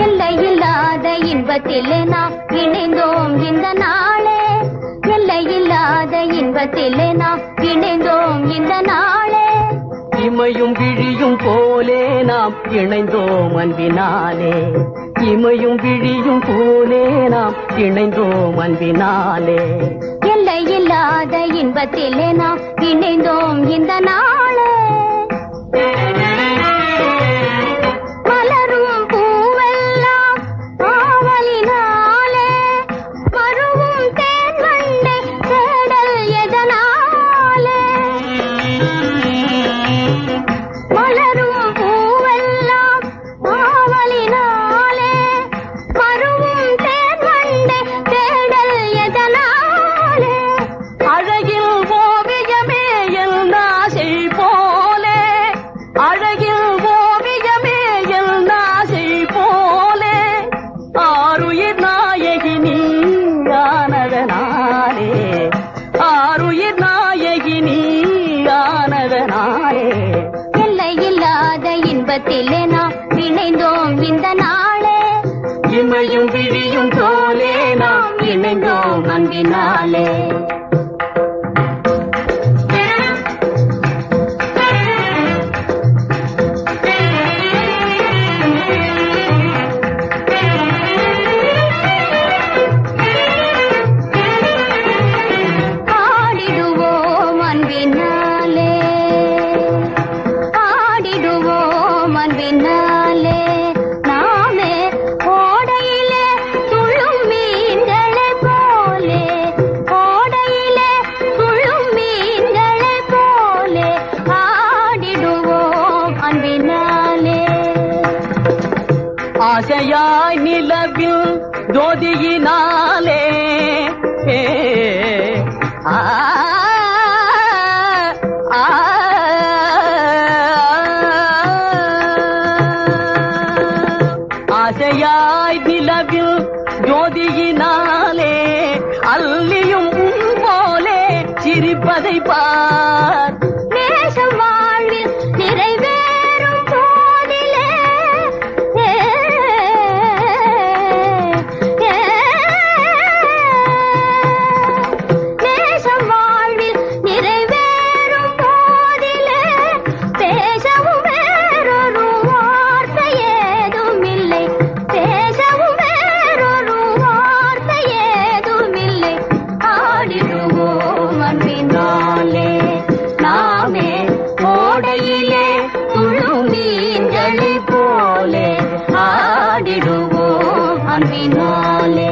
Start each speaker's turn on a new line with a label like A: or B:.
A: எல்லையில்லாத இன்பத்திலே நாம் இணைந்தோம் இந்த நாளே, எல்லையில்லாத இன்பத்திலே நாம் இணைந்தோம் இந்த நாளே.
B: இமையும் விழியும் போலே நாம் இணைந்தோம் அன்பினாலே, இமையும் விழியும் போலே நாம் இணைந்தோம் அன்பினாலே.
A: எல்லையில்லாத இன்பத்திலே நாம் இணைந்தோம் இந்த நாளே. மலரும் பூவெல்லாம் ஆவலினாலே, மருவும் தேன் வண்டை தேடல் எதனாலே. மலரும் பூவெல்லாம் ஆவலினாலே, மருவும் தேன் வண்டை தேடல் எதனாலே.
B: அழகில் ஓவியமே என் ஆசை போலே, அழகில் ஓவியமே என் ஆசை போலே. ஆருயிர் நாயகி நீயானதனாலே, ஆருயிர் நாயகி நீயானதனாலே.
A: எல்லையில்லாத இன்பத்திலே நாம் இணைந்தோம் இந்த நாளே,
B: இமையும் விழியும் போலே நாம் இணைந்தோம் அன்பினாலே.
A: ஆடிடுவோம் அன்பினாலே, ஆடிடுவோம் அன்பினாலே. நாமே ஓடையிலே துள்ளும் மீன்களை போலே, ஓடையிலே துள்ளும் மீன்களை போலே ஆடிடுவோம் அன்பினாலே.
B: ஆசையாய் நிலவில் ஜோதியினாலே, ஆ ஆ ஆசையாய் நிலவில் ஜோதியினாலே, அல்லியும் போலே சிரிப்பதை பார்.
A: நேசம் வாழ்வில் நிறைவேறும் போதிலே, நேசம் வாழ்வில் நிறைவேறும் போதிலே, பேசவும் வேறொரு வார்த்தை ஏதும் இல்லை, பேசவும் வேறொரு வார்த்தை ஏதும் இல்லை. ஆடிடுவோம் அன்பினாலே, நாமே ஓடையிலே துள்ளும் மீன்களை போலே ஆடிடுவோம் அன்பினாலே.